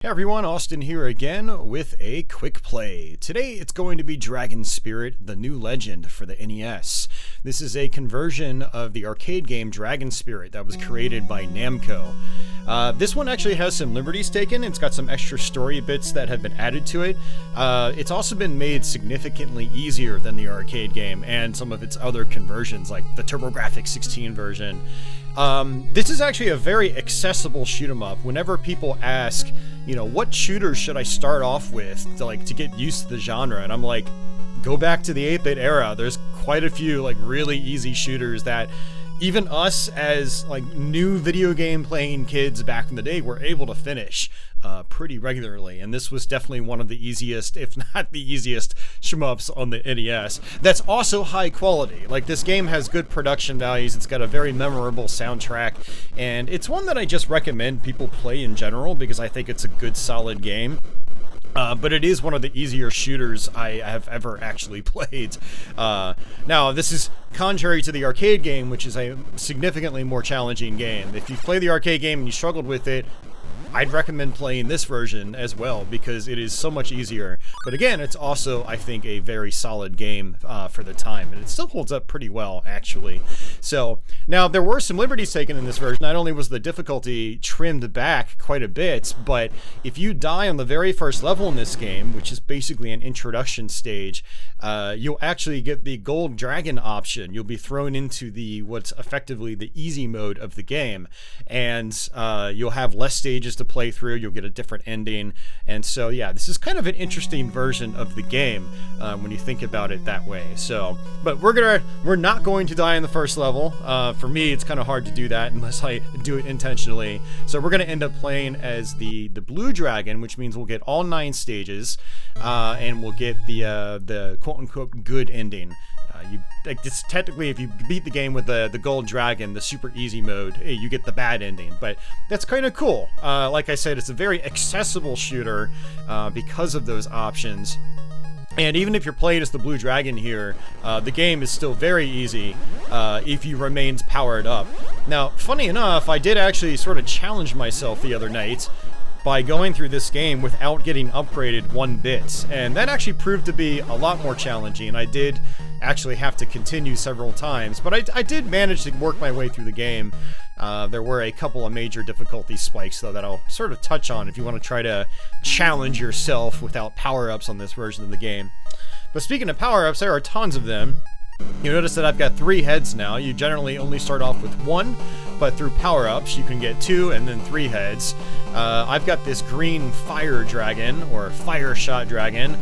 Hey everyone, Austin here again with a quick play. Today it's going to be Dragon Spirit, the new legend for the NES. This is a conversion of the arcade game Dragon Spirit that was created by Namco. This one actually has some liberties taken. It's got some extra story bits that have been added to it. It's also been made significantly easier than the arcade game and some of its other conversions, like the TurboGrafx 16 version. This is actually a very accessible shoot 'em up. Whenever people ask, what shooters should I start off with to get used to the genre, and I'm like, go back to the 8-bit era. There's quite a few really easy shooters that even us as new video game playing kids back in the day were able to finish pretty regularly, and this was definitely one of the easiest, if not the easiest, shmups on the NES. That's also high quality. This game has good production values, it's got a very memorable soundtrack, and it's one that I just recommend people play in general because I think it's a good, solid game. But it is one of the easier shooters I have ever actually played. Now, this is contrary to the arcade game, which is a significantly more challenging game. If you play the arcade game and you struggled with it, I'd recommend playing this version as well because it is so much easier. But again, it's also, I think, a very solid game for the time, and it still holds up pretty well, actually. So, now there were some liberties taken in this version. Not only was the difficulty trimmed back quite a bit, but if you die on the very first level in this game, which is basically an introduction stage, you'll actually get the gold dragon option. You'll be thrown into what's effectively the easy mode of the game, and you'll have less stages to play through. You'll get a different ending, and so yeah, this is kind of an interesting version of the game when you think about it that way. So, but we're not going to die in the first level. For me, it's kind of hard to do that unless I do it intentionally. So we're going to end up playing as the blue dragon, which means we'll get all 9 stages, and we'll get the quote-unquote good ending. Technically, if you beat the game with the gold dragon, the super easy mode, you get the bad ending, but that's kind of cool. Like I said, it's a very accessible shooter because of those options. And even if you're playing as the blue dragon here, the game is still very easy if you remain powered up. Now, funny enough, I did actually sort of challenge myself the other night by going through this game without getting upgraded 1 bit, and that actually proved to be a lot more challenging. I did actually have to continue several times, but I did manage to work my way through the game. There were a couple of major difficulty spikes, though, that I'll sort of touch on if you want to try to challenge yourself without power-ups on this version of the game. But speaking of power-ups, there are tons of them. You notice that I've got 3 heads now. You generally only start off with 1, but through power-ups you can get 2 and then 3 heads. I've got this green fire dragon, or fire shot dragon.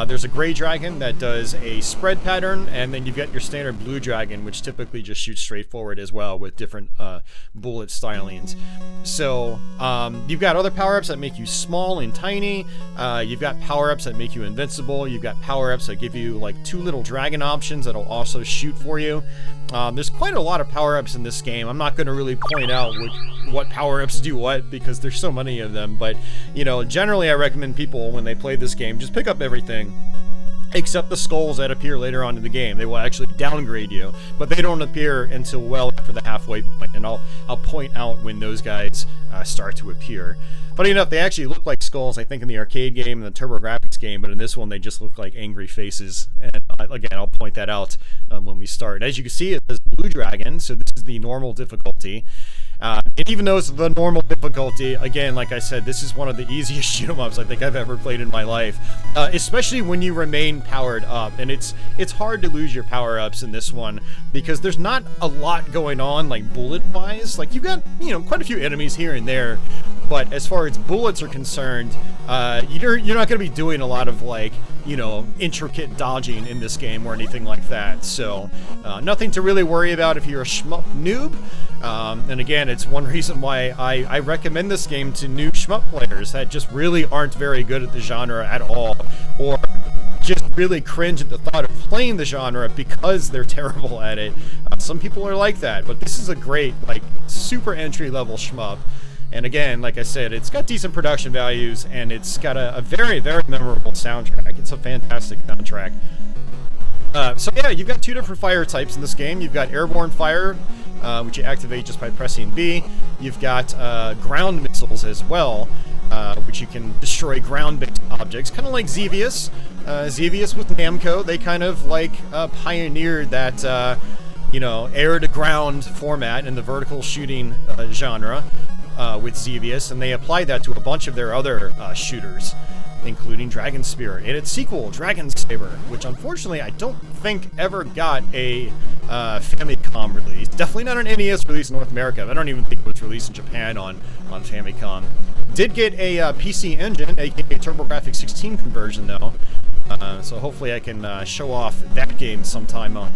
There's a gray dragon that does a spread pattern, and then you've got your standard blue dragon, which typically just shoots straight forward as well with different bullet stylings. So you've got other power-ups that make you small and tiny. You've got power-ups that make you invincible. You've got power-ups that give you 2 little dragon options that'll also shoot for you. There's quite a lot of power-ups in this game. I'm not going to really point out what power-ups do what because there's so many of them, but generally I recommend people, when they play this game, just pick up everything except the skulls that appear later on in the game. They will actually downgrade you, but they don't appear until well after the halfway point, and I'll point out when those guys start to appear. Funny enough, they actually look like skulls, I think, in the arcade game and the TurboGrafx game, but in this one they just look like angry faces, and again, I'll point that out when we start. As you can see, it says Blue Dragon, so this is the normal difficulty. And even though it's the normal difficulty, again, like I said, this is one of the easiest shoot-em-ups I think I've ever played in my life, especially when you remain powered up. And it's hard to lose your power-ups in this one because there's not a lot going on, bullet-wise. You've got, quite a few enemies here and there, but as far as bullets are concerned, you're not going to be doing a lot of, intricate dodging in this game or anything like that. So, nothing to really worry about if you're a shmup noob. And again, it's one reason why I recommend this game to new shmup players that just really aren't very good at the genre at all, or just really cringe at the thought of playing the genre because they're terrible at it. Some people are like that, but this is a great, super entry-level shmup. And again, like I said, it's got decent production values, and it's got a very, very memorable soundtrack. It's a fantastic soundtrack. So yeah, you've got 2 different fire types in this game. You've got airborne fire, which you activate just by pressing B. You've got ground missiles as well. which you can destroy ground-based objects, kind of like Xevious. Xevious with Namco, they kind of like pioneered that, you know, air-to-ground format in the vertical shooting genre with Xevious, and they applied that to a bunch of their other shooters, including Dragon Spirit and its sequel, Dragon Saber, which unfortunately I don't think ever got a Famicom release. Definitely not an NES release in North America. I don't even think it was released in Japan on Famicom. Did get a PC Engine, aka TurboGrafx 16 conversion though, so hopefully I can show off that game sometime on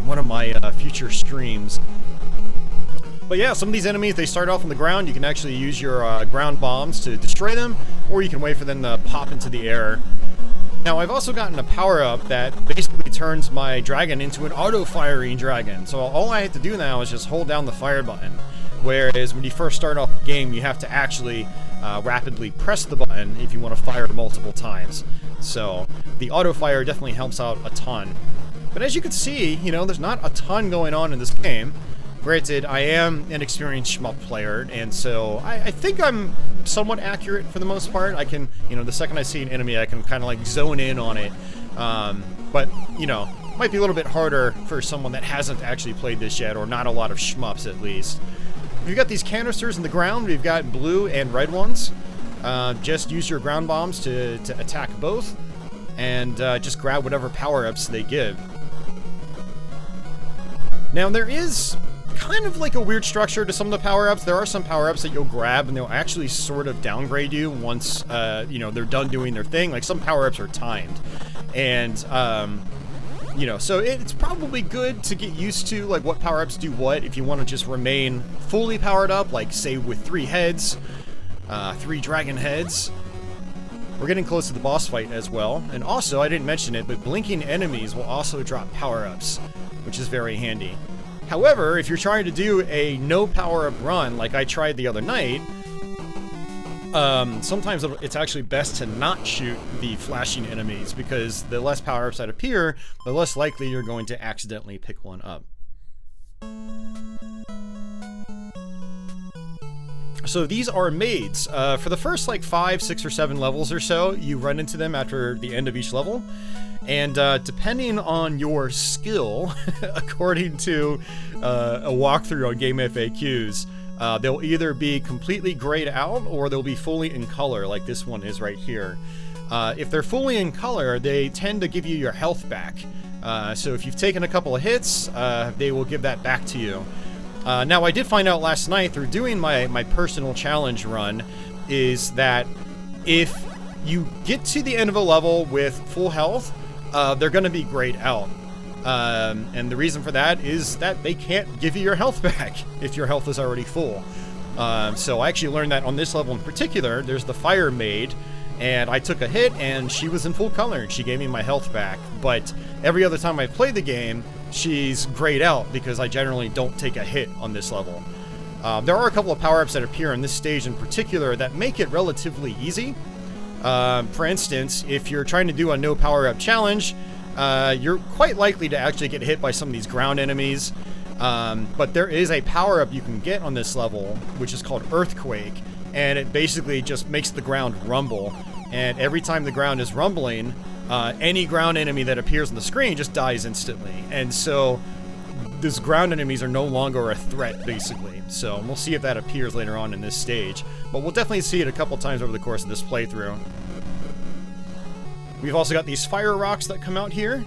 one of my future streams. But yeah, some of these enemies, they start off on the ground. You can actually use your ground bombs to destroy them, or you can wait for them to pop into the air. Now, I've also gotten a power-up that basically turns my dragon into an auto-firing dragon. So all I have to do now is just hold down the fire button. Whereas when you first start off the game, you have to actually rapidly press the button if you want to fire multiple times. So the auto-fire definitely helps out a ton. But as you can see, you know, there's not a ton going on in this game. Granted, I am an experienced shmup player, and so I think I'm somewhat accurate for the most part. I can, you know, the second I see an enemy, I can kind of like zone in on it. But, you know, might be a little bit harder for someone that hasn't actually played this yet, or not a lot of shmups at least. We've got these canisters in the ground. We've got blue and red ones. Just use your ground bombs to attack both, and just grab whatever power-ups they give. Now, there is kind of like a weird structure to some of the power-ups. There are some power-ups that you'll grab and they'll actually sort of downgrade you once, you know, they're done doing their thing. Like, some power-ups are timed. And, you know, so it's probably good to get used to, like, what power-ups do what if you want to just remain fully powered up, like, say, with 3 heads, 3 dragon heads. We're getting close to the boss fight as well. And also, I didn't mention it, but blinking enemies will also drop power-ups, which is very handy. However, if you're trying to do a no power-up run like I tried the other night, sometimes it's actually best to not shoot the flashing enemies, because the less power-ups that appear, the less likely you're going to accidentally pick one up. So these are maids. For the first like 5, 6, or 7 levels or so, you run into them after the end of each level. And depending on your skill, according to a walkthrough on Game FAQs, they'll either be completely grayed out or they'll be fully in color, like this one is right here. If they're fully in color, they tend to give you your health back. So if you've taken a couple of hits, they will give that back to you. Now, I did find out last night through doing my personal challenge run, is that if you get to the end of a level with full health, they're going to be grayed out. And the reason for that is that they can't give you your health back if your health is already full. So I actually learned that on this level in particular. There's the fire maid, and I took a hit and she was in full color and she gave me my health back. But every other time I play the game, she's grayed out because I generally don't take a hit on this level. There are a couple of power-ups that appear in this stage in particular that make it relatively easy. For instance, if you're trying to do a no power-up challenge, you're quite likely to actually get hit by some of these ground enemies. But there is a power-up you can get on this level, which is called Earthquake, and it basically just makes the ground rumble. And every time the ground is rumbling, any ground enemy that appears on the screen just dies instantly. And so these ground enemies are no longer a threat, basically. So we'll see if that appears later on in this stage. But we'll definitely see it a couple times over the course of this playthrough. We've also got these fire rocks that come out here.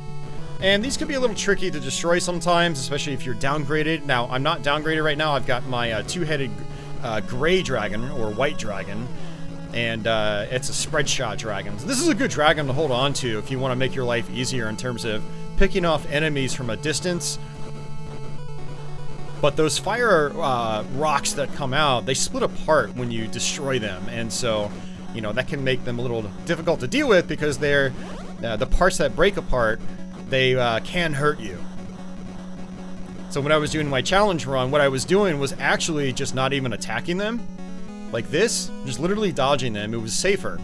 And these can be a little tricky to destroy sometimes, especially if you're downgraded. Now, I'm not downgraded right now. I've got my two-headed gray dragon, or white dragon. And it's a spread shot dragon. So this is a good dragon to hold on to if you want to make your life easier in terms of picking off enemies from a distance. But those fire rocks that come out, they split apart when you destroy them. And so, you know, that can make them a little difficult to deal with because they're the parts that break apart, they can hurt you. So when I was doing my challenge run, what I was doing was actually just not even attacking them. Like this, just literally dodging them. It was safer.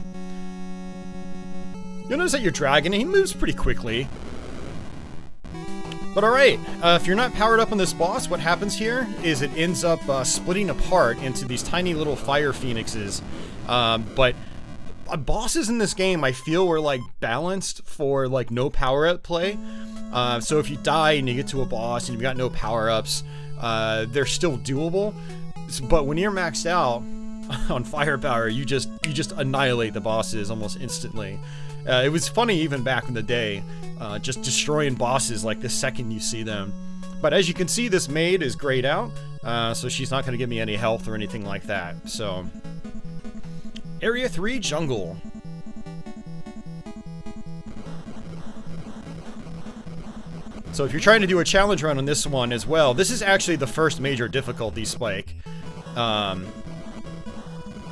You'll notice that your dragon, he moves pretty quickly. But alright, if you're not powered up on this boss, what happens here is it ends up splitting apart into these tiny little fire phoenixes. But bosses in this game, I feel, were like balanced for like no power-up play. So if you die and you get to a boss and you've got no power-ups, they're still doable. But when you're maxed out on firepower, you just annihilate the bosses almost instantly. It was funny even back in the day, just destroying bosses like the second you see them. But as you can see, this maid is grayed out, so she's not going to give me any health or anything like that. So, Area 3 Jungle. So if you're trying to do a challenge run on this one as well, this is actually the first major difficulty spike.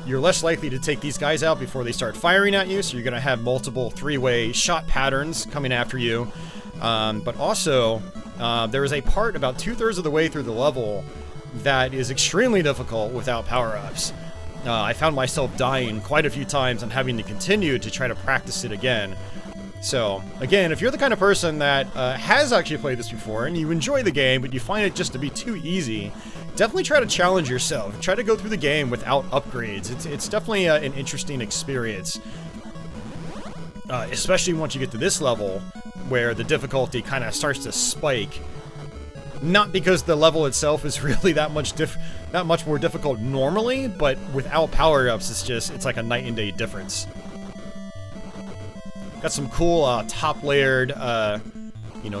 You're less likely to take these guys out before they start firing at you, so you're going to have multiple three-way shot patterns coming after you. But also, there is a part about 2/3 of the way through the level that is extremely difficult without power-ups. I found myself dying quite a few times and having to continue to try to practice it again. So, again, if you're the kind of person that has actually played this before and you enjoy the game, but you find it just to be too easy, definitely try to challenge yourself. Try to go through the game without upgrades. It's definitely an interesting experience. Especially once you get to this level, where the difficulty kind of starts to spike. Not because the level itself is really that much more difficult normally, but without power-ups, it's like a night and day difference. Got some cool top-layered,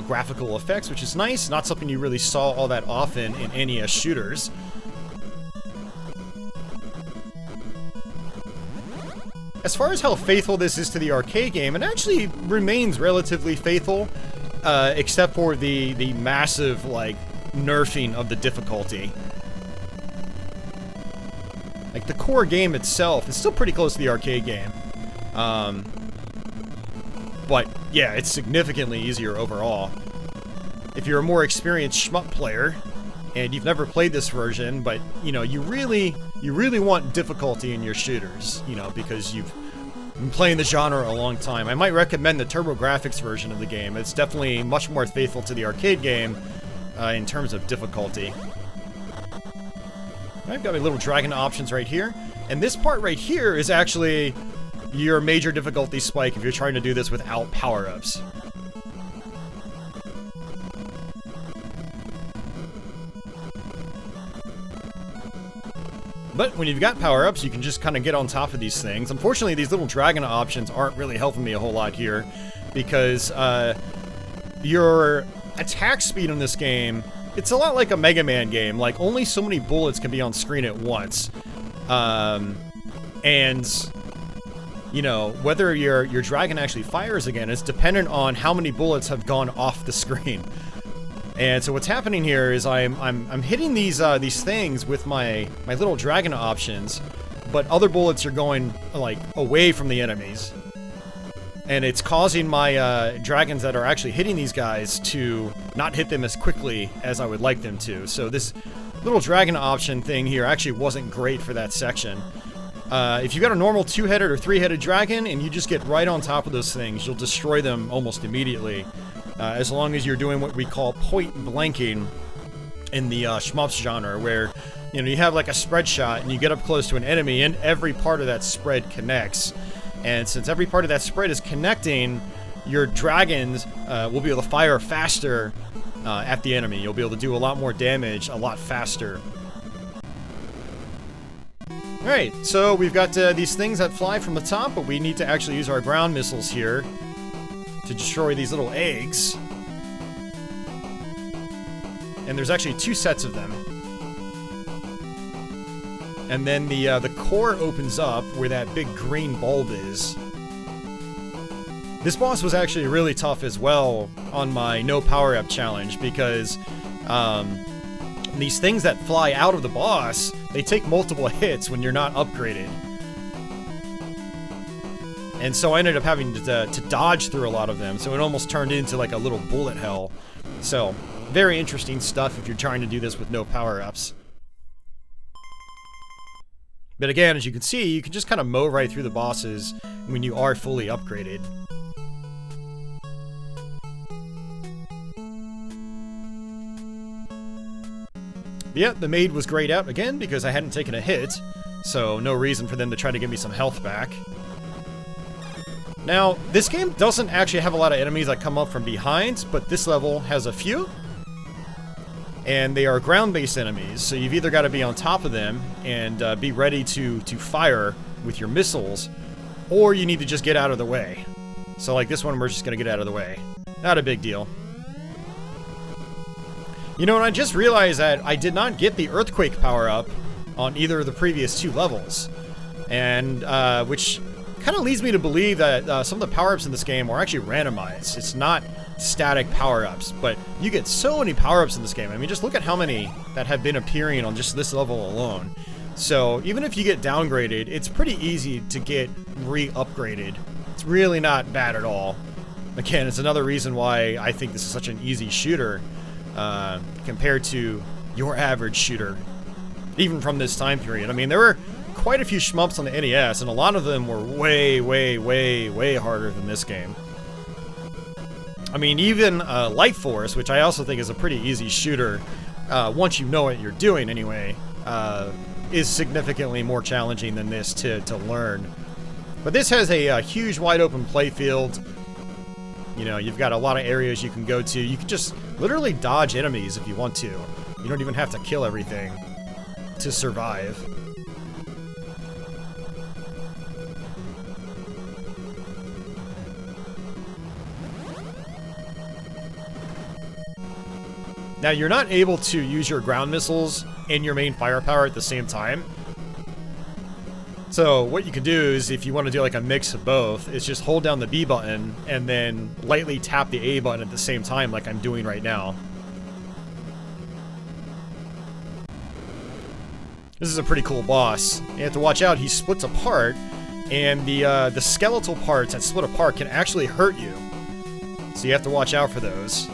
graphical effects, which is nice. Not something you really saw all that often in NES shooters. As far as how faithful this is to the arcade game, it actually remains relatively faithful, except for the massive, like, nerfing of the difficulty. Like, the core game itself is still pretty close to the arcade game. But, yeah, it's significantly easier overall. If you're a more experienced shmup player, and you've never played this version, but, you really want difficulty in your shooters, because you've been playing the genre a long time. I might recommend the TurboGrafx version of the game. It's definitely much more faithful to the arcade game in terms of difficulty. I've got my little dragon options right here, and this part right here is actually your major difficulty spike if you're trying to do this without power-ups. But when you've got power-ups, you can just kind of get on top of these things. Unfortunately, these little dragon options aren't really helping me a whole lot here, because your attack speed in this game, it's a lot like a Mega Man game. Like, only so many bullets can be on screen at once. Whether your dragon actually fires again is dependent on how many bullets have gone off the screen. And so what's happening here is I'm hitting these things with my little dragon options, but other bullets are going like away from the enemies, and it's causing my dragons that are actually hitting these guys to not hit them as quickly as I would like them to. So this little dragon option thing here actually wasn't great for that section. If you've got a normal 2-headed or 3-headed dragon and you just get right on top of those things, you'll destroy them almost immediately. As long as you're doing what we call point blanking in the shmups genre, where you have like a spread shot and you get up close to an enemy and every part of that spread connects. And since every part of that spread is connecting, your dragons will be able to fire faster at the enemy. You'll be able to do a lot more damage a lot faster. Alright, so we've got these things that fly from the top, but we need to actually use our ground missiles here to destroy these little eggs. And there's actually 2 sets of them. And then the core opens up where that big green bulb is. This boss was actually really tough as well on my no power-up challenge, because these things that fly out of the boss, they take multiple hits when you're not upgraded. And so I ended up having to dodge through a lot of them, so it almost turned into like a little bullet hell. So, very interesting stuff if you're trying to do this with no power-ups. But again, as you can see, you can just kind of mow right through the bosses when you are fully upgraded. But yeah, the maid was grayed out again because I hadn't taken a hit. so no reason for them to try to give me some health back. Now, this game doesn't actually have a lot of enemies that come up from behind, but this level has a few. And they are ground-based enemies, so you've either got to be on top of them and be ready to fire with your missiles, or you need to just get out of the way. So like this one, we're just going to get out of the way. Not a big deal. You know, and I just realized that I did not get the Earthquake power-up on either of the previous 2 levels. And, which kind of leads me to believe that some of the power-ups in this game are actually randomized. It's not static power-ups, but you get so many power-ups in this game. I mean, just look at how many that have been appearing on just this level alone. So even if you get downgraded, it's pretty easy to get re-upgraded. It's really not bad at all. Again, it's another reason why I think this is such an easy shooter compared to your average shooter, even from this time period. I mean, there were quite a few shmups on the NES, and a lot of them were way, way, way, way harder than this game. I mean, even Light Force, which I also think is a pretty easy shooter, once you know what you're doing anyway, is significantly more challenging than this to learn. But this has a huge wide open play field. You know, you've got a lot of areas you can go to. You can just literally dodge enemies if you want to. You don't even have to kill everything to survive. Now, you're not able to use your ground missiles and your main firepower at the same time. So what you can do is, if you want to do like a mix of both, is just hold down the B button and then lightly tap the A button at the same time, like I'm doing right now. This is a pretty cool boss. You have to watch out, he splits apart, and the skeletal parts that split apart can actually hurt you. So you have to watch out for those.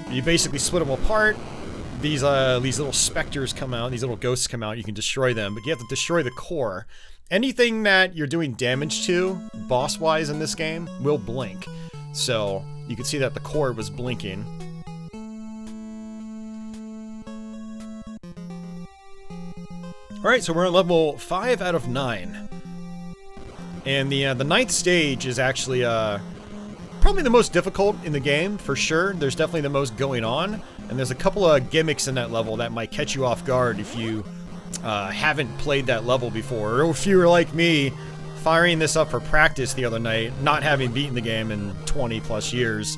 You basically split them apart, these little specters come out, these little ghosts come out, you can destroy them, but you have to destroy the core. Anything that you're doing damage to, boss-wise in this game, will blink. So, you can see that the core was blinking. Alright, so we're on level 5 out of 9. And the 9th stage is actually, probably the most difficult in the game, for sure. There's definitely the most going on, and there's a couple of gimmicks in that level that might catch you off guard if you haven't played that level before, or if you were like me, firing this up for practice the other night, not having beaten the game in 20 plus years.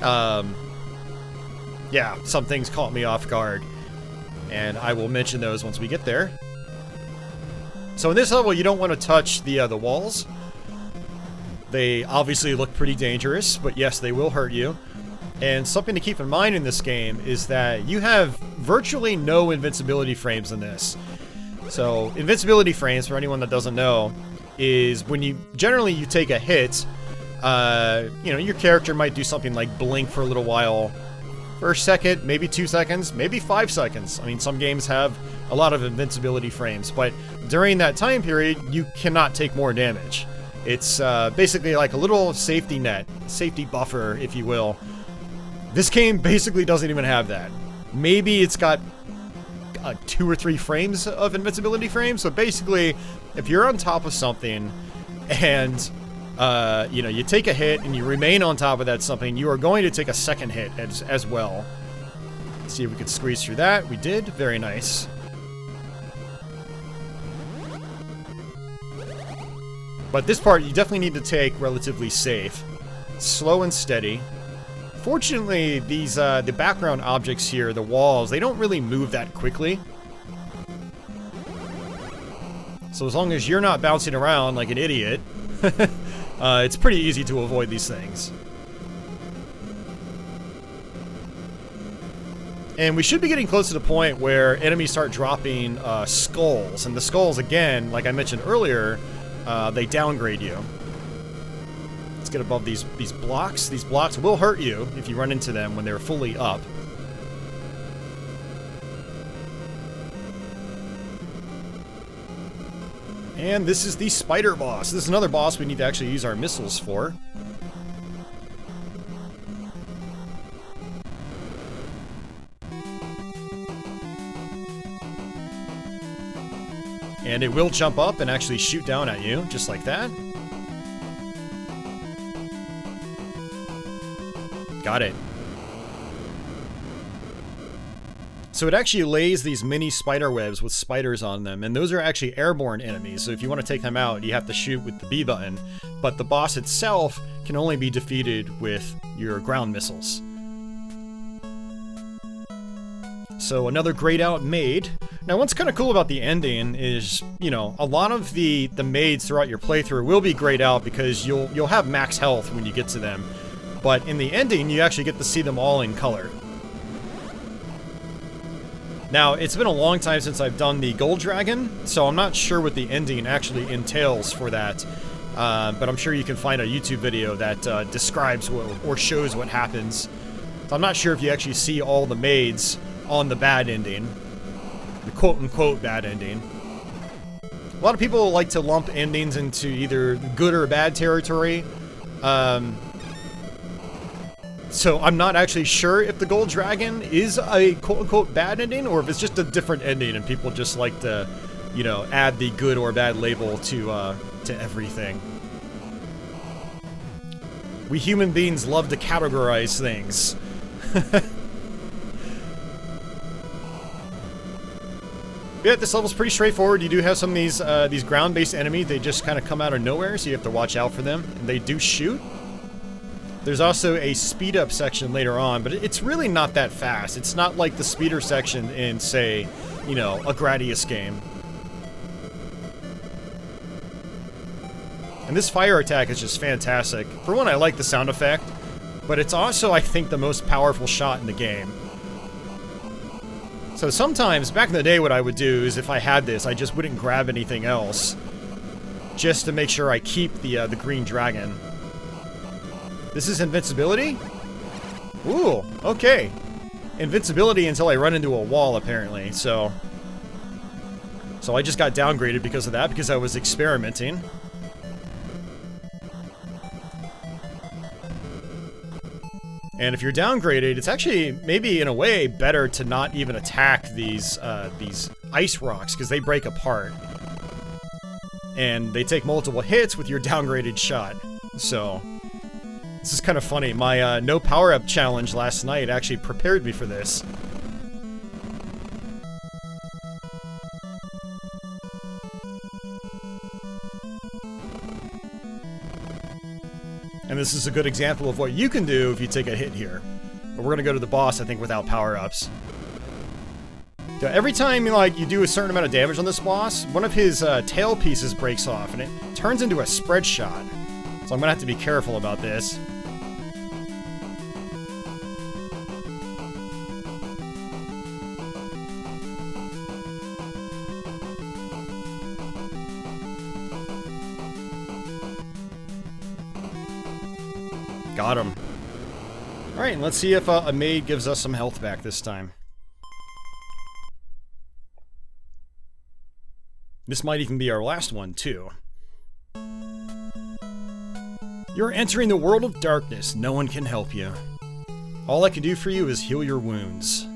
Yeah, some things caught me off guard, and I will mention those once we get there. So in this level, you don't want to touch the walls. They obviously look pretty dangerous, but yes, they will hurt you. And something to keep in mind in this game is that you have virtually no invincibility frames in this. So, invincibility frames, for anyone that doesn't know, is when you take a hit, you know, your character might do something like blink for a little while, for a second, maybe 2 seconds, maybe 5 seconds. I mean, some games have a lot of invincibility frames, but during that time period, you cannot take more damage. It's basically like a little safety net, safety buffer, if you will. This game basically doesn't even have that. Maybe it's got 2 or 3 frames of invincibility frames, so basically, if you're on top of something and you know, you take a hit and you remain on top of that something, you are going to take a second hit as well. Let's see if we could squeeze through that. We did. Very nice. But this part, you definitely need to take relatively safe. Slow and steady. Fortunately, these the background objects here, the walls, they don't really move that quickly. So as long as you're not bouncing around like an idiot, it's pretty easy to avoid these things. And we should be getting close to the point where enemies start dropping skulls. And the skulls, again, like I mentioned earlier, they downgrade you. Let's get above these blocks. These blocks will hurt you if you run into them when they're fully up. And this is the spider boss. This is another boss we need to actually use our missiles for. And it will jump up and actually shoot down at you, just like that. Got it. So it actually lays these mini spider webs with spiders on them, and those are actually airborne enemies, so if you want to take them out, you have to shoot with the B button, but the boss itself can only be defeated with your ground missiles. So another grayed out maid. Now what's kind of cool about the ending is, you know, a lot of the maids throughout your playthrough will be grayed out because you'll have max health when you get to them. But in the ending, you actually get to see them all in color. Now, it's been a long time since I've done the Gold Dragon, so I'm not sure what the ending actually entails for that. But I'm sure you can find a YouTube video that describes or shows what happens. So I'm not sure if you actually see all the maids on the bad ending. The quote-unquote bad ending. A lot of people like to lump endings into either good or bad territory. So I'm not actually sure if the Gold Dragon is a quote-unquote bad ending, or if it's just a different ending and people just like to, you know, add the good or bad label to everything. We human beings love to categorize things. Yeah, this level's pretty straightforward. You do have some of these ground-based enemies. They just kind of come out of nowhere, so you have to watch out for them. And they do shoot. There's also a speed-up section later on, but it's really not that fast. It's not like the speeder section in, say, you know, a Gradius game. And this fire attack is just fantastic. For one, I like the sound effect, but it's also, I think, the most powerful shot in the game. So sometimes, back in the day, what I would do is if I had this, I just wouldn't grab anything else, just to make sure I keep the green dragon. This is invincibility? Ooh, okay. Invincibility until I run into a wall, apparently, so I just got downgraded because of that, because I was experimenting. And if you're downgraded, it's actually, maybe in a way, better to not even attack these ice rocks, because they break apart. And they take multiple hits with your downgraded shot. So, this is kind of funny. My no power-up challenge last night actually prepared me for this. And this is a good example of what you can do if you take a hit here. But we're gonna go to the boss, I think, without power-ups. So every time you do a certain amount of damage on this boss, one of his tail pieces breaks off, and it turns into a spread shot. So I'm gonna have to be careful about this. Got him. Alright, and let's see if a maid gives us some health back this time. This might even be our last one, too. You're entering the world of darkness. No one can help you. All I can do for you is heal your wounds.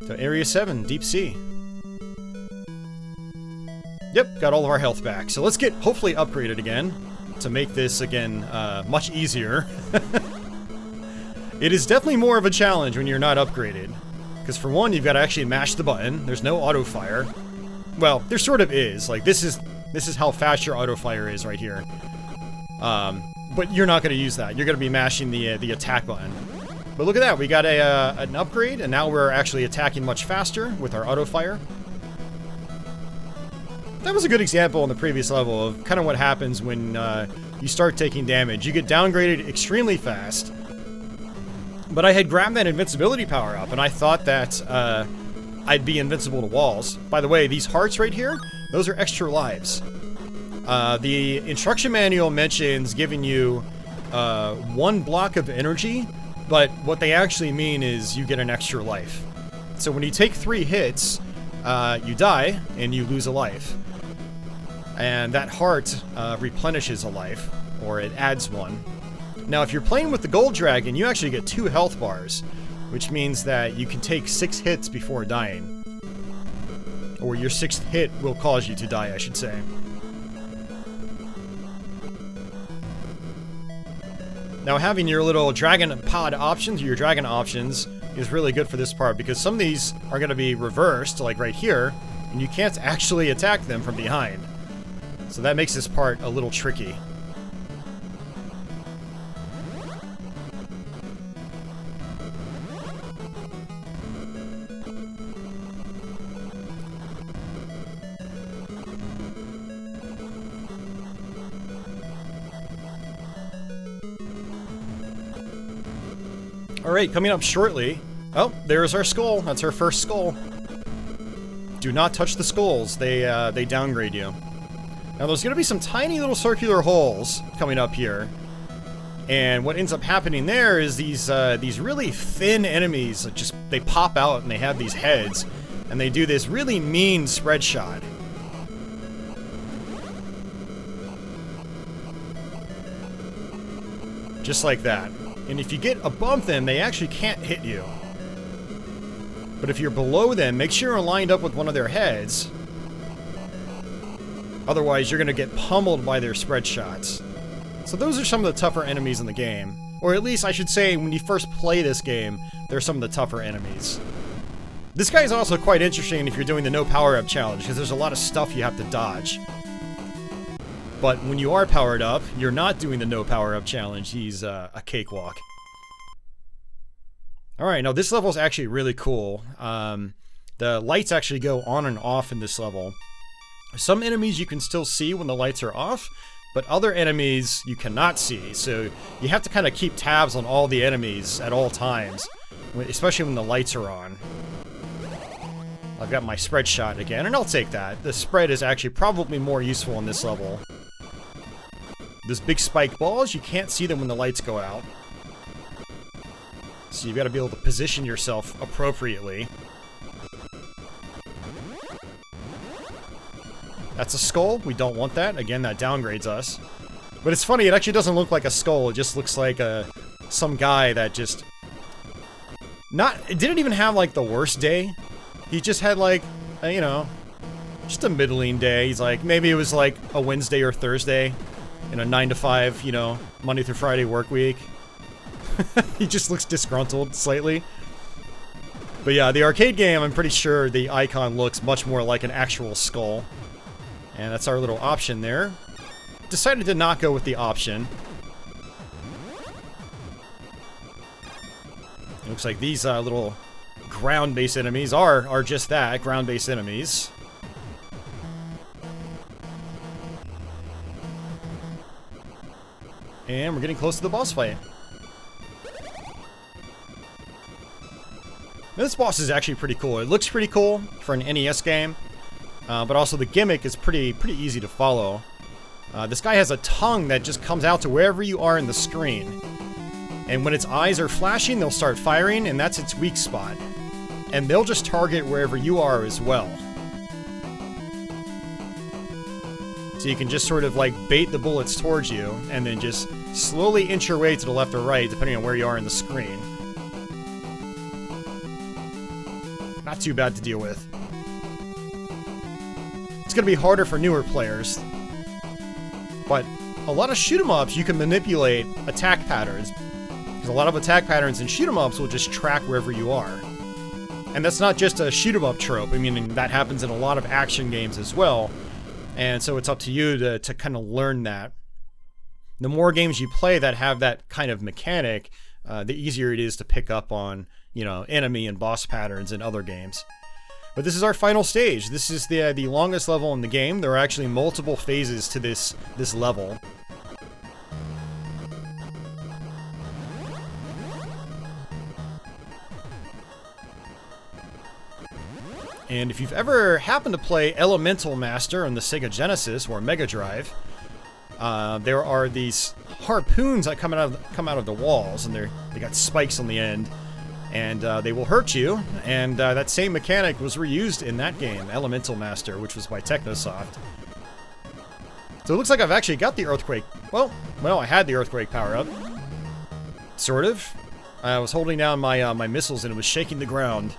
So, Area 7, Deep Sea. Yep, got all of our health back. So let's get, hopefully, upgraded again. To make this, again, much easier. It is definitely more of a challenge when you're not upgraded. Because for one, you've got to actually mash the button. There's no auto-fire. Well, there sort of is. Like, this is how fast your auto-fire is right here. But you're not going to use that. You're going to be mashing the attack button. But look at that. We got an upgrade, and now we're actually attacking much faster with our auto-fire. That was a good example in the previous level of kind of what happens when you start taking damage. You get downgraded extremely fast. But I had grabbed that invincibility power up, and I thought that I'd be invincible to walls. By the way, these hearts right here, those are extra lives. The instruction manual mentions giving you 1 block of energy, but what they actually mean is you get an extra life. So when you take 3 hits, you die, and you lose a life. And that heart replenishes a life, or it adds 1. Now, if you're playing with the Gold Dragon, you actually get 2 health bars, which means that you can take 6 hits before dying. Or your 6th hit will cause you to die, I should say. Now, having your little dragon pod options, or your dragon options, is really good for this part, because some of these are going to be reversed, like right here, and you can't actually attack them from behind. So that makes this part a little tricky. Alright, coming up shortly. Oh, there's our skull. That's our first skull. Do not touch the skulls. They downgrade you. Now there's going to be some tiny little circular holes coming up here. And what ends up happening there is these really thin enemies, they pop out and they have these heads. And they do this really mean spread shot. Just like that. And if you get above them, they actually can't hit you. But if you're below them, make sure you're lined up with one of their heads. Otherwise, you're going to get pummeled by their spread shots. So those are some of the tougher enemies in the game. Or at least, I should say, when you first play this game, they're some of the tougher enemies. This guy is also quite interesting if you're doing the no power-up challenge, because there's a lot of stuff you have to dodge. But when you are powered up, you're not doing the no power-up challenge. He's a cakewalk. Alright, now this level is actually really cool. The lights actually go on and off in this level. Some enemies you can still see when the lights are off, but other enemies you cannot see. So you have to kind of keep tabs on all the enemies at all times, especially when the lights are on. I've got my spread shot again, and I'll take that. The spread is actually probably more useful in this level. Those big spike balls, you can't see them when the lights go out. So you've got to be able to position yourself appropriately. That's a skull. We don't want that. Again, that downgrades us. But it's funny, it actually doesn't look like a skull. It just looks like some guy that just... It didn't even have, like, the worst day. He just had, like, you know, just a middling day. He's like, maybe it was, like, a Wednesday or Thursday in a 9 to 5, you know, Monday through Friday work week. He just looks disgruntled slightly. But yeah, the arcade game, I'm pretty sure the icon looks much more like an actual skull. And that's our little option there. Decided to not go with the option. It looks like these little ground-based enemies are just that, ground-based enemies. And we're getting close to the boss fight. Now, this boss is actually pretty cool. It looks pretty cool for an NES game, but also the gimmick is pretty easy to follow. This guy has a tongue that just comes out to wherever you are in the screen. And when its eyes are flashing, they'll start firing, and that's its weak spot. And they'll just target wherever you are as well. So you can just sort of like bait the bullets towards you, and then just slowly inch your way to the left or right, depending on where you are in the screen. Not too bad to deal with. It's going to be harder for newer players. But a lot of shoot-em-ups, you can manipulate attack patterns. Because a lot of attack patterns in shoot-em-ups will just track wherever you are. And that's not just a shoot-em-up trope. I mean, that happens in a lot of action games as well. And so it's up to you to kind of learn that. The more games you play that have that kind of mechanic, the easier it is to pick up on, you know, enemy and boss patterns in other games. But this is our final stage. This is the longest level in the game. There are actually multiple phases to this level. And if you've ever happened to play Elemental Master on the Sega Genesis or Mega Drive, there are these harpoons that come out of the walls, and they got spikes on the end, and they will hurt you. And that same mechanic was reused in that game, Elemental Master, which was by Technosoft. So it looks like I've actually got the Earthquake. Well, I had the Earthquake power-up. Sort of. I was holding down my missiles, and it was shaking the ground,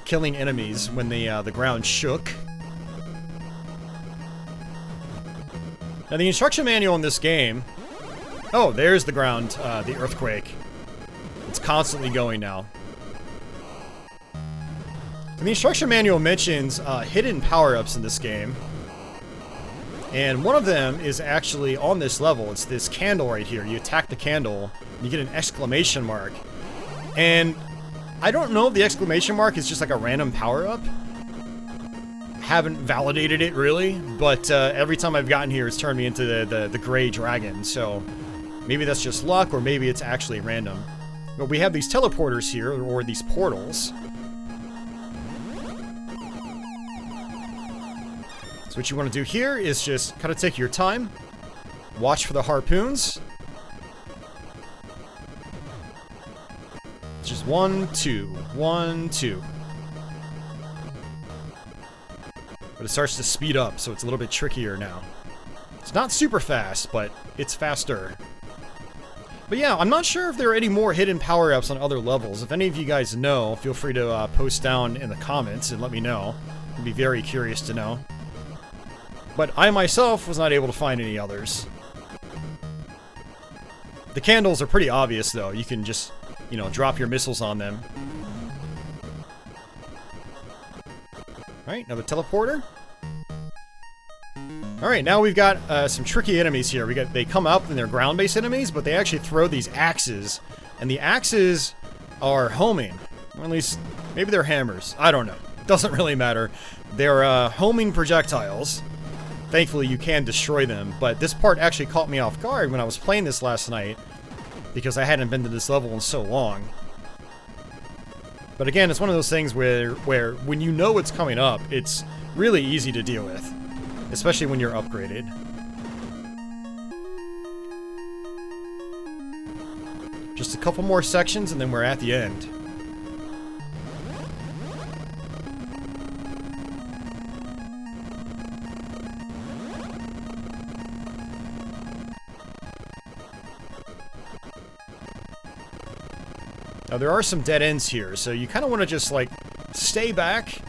killing enemies when the ground shook. Now the instruction manual in this game... Oh, there's the ground, the earthquake. It's constantly going now. And the instruction manual mentions hidden power-ups in this game. And one of them is actually on this level. It's this candle right here. You attack the candle, you get an exclamation mark. And I don't know if the exclamation mark is just like a random power-up. Haven't validated it really, but every time I've gotten here, it's turned me into the gray dragon. So maybe that's just luck, or maybe it's actually random. But we have these teleporters here, or these portals. So what you want to do here is just kind of take your time, watch for the harpoons. It's just 1, 2, 1, 2. But it starts to speed up, so it's a little bit trickier now. It's not super fast, but it's faster. But yeah, I'm not sure if there are any more hidden power-ups on other levels. If any of you guys know, feel free to post down in the comments and let me know. I'd be very curious to know. But I myself was not able to find any others. The candles are pretty obvious, though. You can just, you know, drop your missiles on them. Alright, another teleporter. Alright, now we've got some tricky enemies here. They come up and they're ground-based enemies, but they actually throw these axes. And the axes are homing. Or at least, maybe they're hammers. I don't know. It doesn't really matter. They're homing projectiles. Thankfully, you can destroy them, but this part actually caught me off guard when I was playing this last night, because I hadn't been to this level in so long. But again, it's one of those things where when you know what's coming up, it's really easy to deal with, especially when you're upgraded. Just a couple more sections and then we're at the end. Now, there are some dead ends here, so you kind of want to just, like, stay back,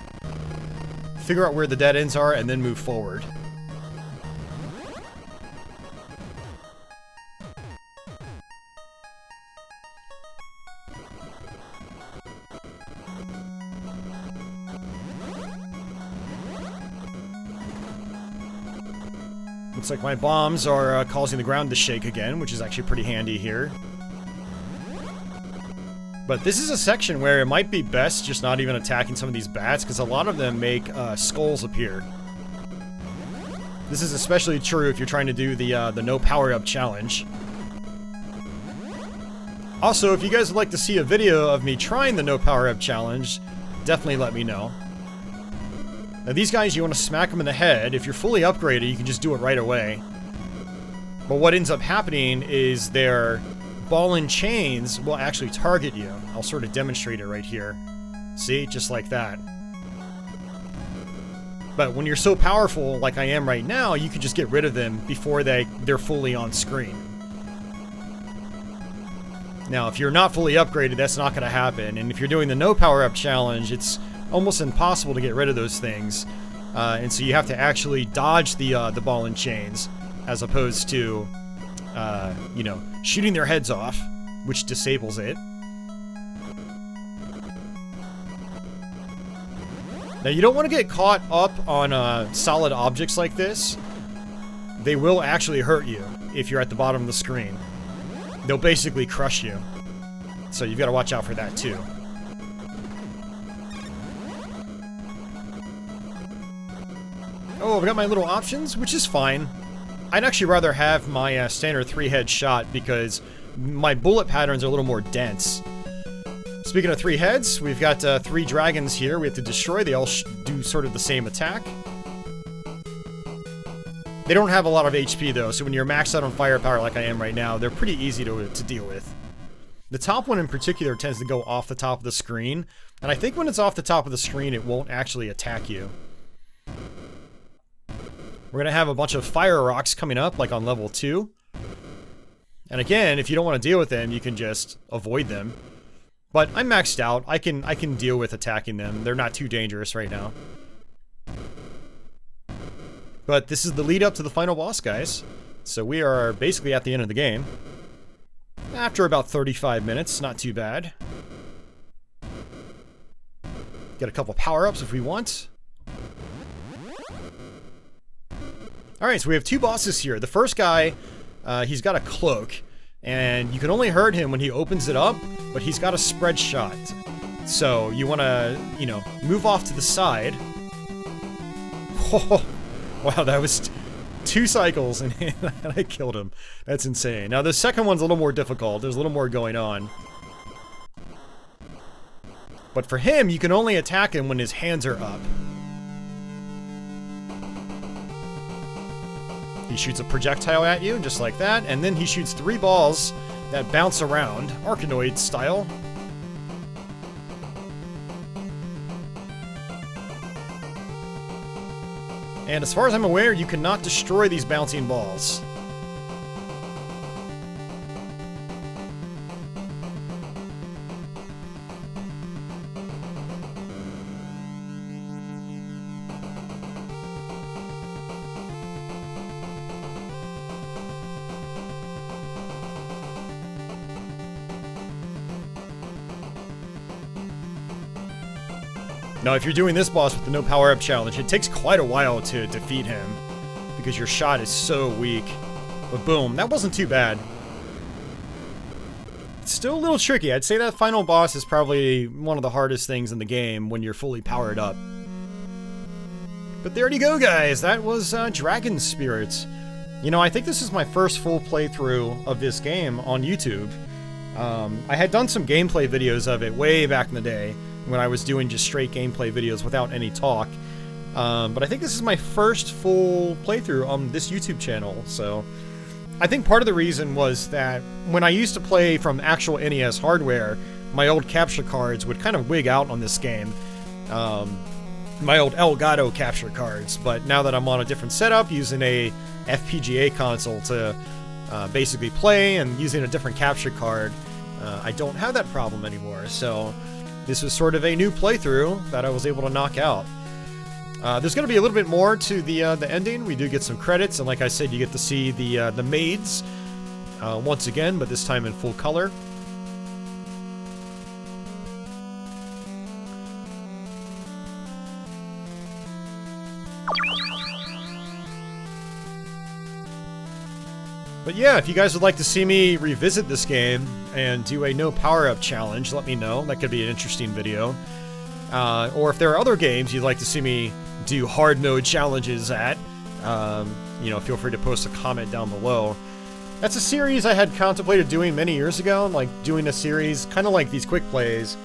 figure out where the dead ends are, and then move forward. Looks like my bombs are causing the ground to shake again, which is actually pretty handy here. But this is a section where it might be best just not even attacking some of these bats, because a lot of them make skulls appear. This is especially true if you're trying to do the no power-up challenge. Also, if you guys would like to see a video of me trying the no power-up challenge, definitely let me know. Now these guys, you want to smack them in the head. If you're fully upgraded, you can just do it right away. But what ends up happening is their ball and chains will actually target you. I'll sort of demonstrate it right here. See? Just like that. But when you're so powerful, like I am right now, you can just get rid of them before they're fully on screen. Now, if you're not fully upgraded, that's not going to happen. And if you're doing the no power-up challenge, it's almost impossible to get rid of those things. And so you have to actually dodge the ball and chains, as opposed to you know, shooting their heads off, which disables it. Now, you don't want to get caught up on solid objects like this. They will actually hurt you if you're at the bottom of the screen. They'll basically crush you. So you've got to watch out for that too. Oh, I've got my little options, which is fine. I'd actually rather have my standard 3-head shot because my bullet patterns are a little more dense. Speaking of 3 heads, we've got 3 dragons here we have to destroy. They all do sort of the same attack. They don't have a lot of HP though, so when you're maxed out on firepower like I am right now, they're pretty easy to deal with. The top one in particular tends to go off the top of the screen, and I think when it's off the top of the screen, it won't actually attack you. We're going to have a bunch of fire rocks coming up, like on level 2. And again, if you don't want to deal with them, you can just avoid them. But I'm maxed out. I can deal with attacking them. They're not too dangerous right now. But this is the lead up to the final boss, guys. So we are basically at the end of the game. After about 35 minutes, not too bad. Get a couple power-ups if we want. Alright, so we have two bosses here. The first guy, he's got a cloak, and you can only hurt him when he opens it up, but he's got a spread shot. So you want to, you know, move off to the side. Oh, wow, that was 2 cycles and I killed him. That's insane. Now the second one's a little more difficult. There's a little more going on. But for him, you can only attack him when his hands are up. He shoots a projectile at you, just like that, and then he shoots 3 balls that bounce around, Arkanoid style. And as far as I'm aware, you cannot destroy these bouncing balls. Now, if you're doing this boss with the no power-up challenge, it takes quite a while to defeat him, because your shot is so weak. But boom, that wasn't too bad. It's still a little tricky. I'd say that final boss is probably one of the hardest things in the game when you're fully powered up. But there you go, guys. That was Dragon Spirit. You know, I think this is my first full playthrough of this game on YouTube. I had done some gameplay videos of it way back in the day, when I was doing just straight gameplay videos without any talk. But I think this is my first full playthrough on this YouTube channel, so... I think part of the reason was that when I used to play from actual NES hardware, my old capture cards would kind of wig out on this game. My old Elgato capture cards, but now that I'm on a different setup, using a FPGA console to basically play and using a different capture card, I don't have that problem anymore, so... This was sort of a new playthrough that I was able to knock out. There's going to be a little bit more to the ending. We do get some credits, and like I said, you get to see the maids once again, but this time in full color. But yeah, if you guys would like to see me revisit this game and do a no power-up challenge, let me know. That could be an interesting video. Or if there are other games you'd like to see me do hard mode challenges at, you know, feel free to post a comment down below. That's a series I had contemplated doing many years ago, like doing a series kind of like these quick plays,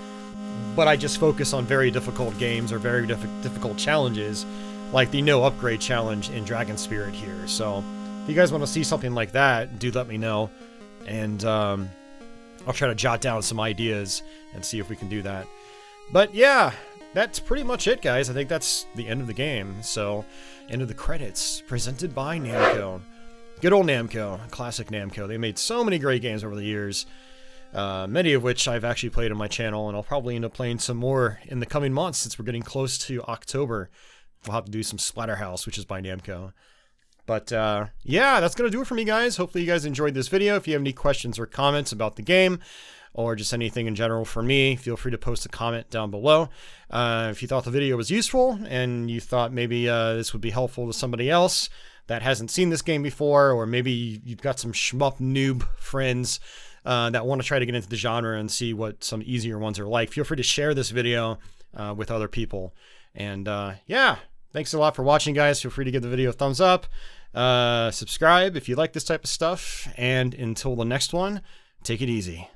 but I just focus on very difficult games or very difficult challenges, like the no upgrade challenge in Dragon Spirit here. So if you guys want to see something like that, do let me know, and I'll try to jot down some ideas and see if we can do that. But yeah, that's pretty much it, guys. I think that's the end of the game. So, end of the credits, presented by Namco. Good old Namco, classic Namco. They made so many great games over the years, many of which I've actually played on my channel, and I'll probably end up playing some more in the coming months since we're getting close to October. We'll have to do some Splatterhouse, which is by Namco. But, yeah, that's going to do it for me, guys. Hopefully you guys enjoyed this video. If you have any questions or comments about the game, or just anything in general for me, feel free to post a comment down below. If you thought the video was useful, and you thought maybe this would be helpful to somebody else that hasn't seen this game before, or maybe you've got some shmup noob friends that want to try to get into the genre and see what some easier ones are like, feel free to share this video with other people. And, yeah. Thanks a lot for watching, guys. Feel free to give the video a thumbs up. Subscribe if you like this type of stuff. And until the next one, take it easy.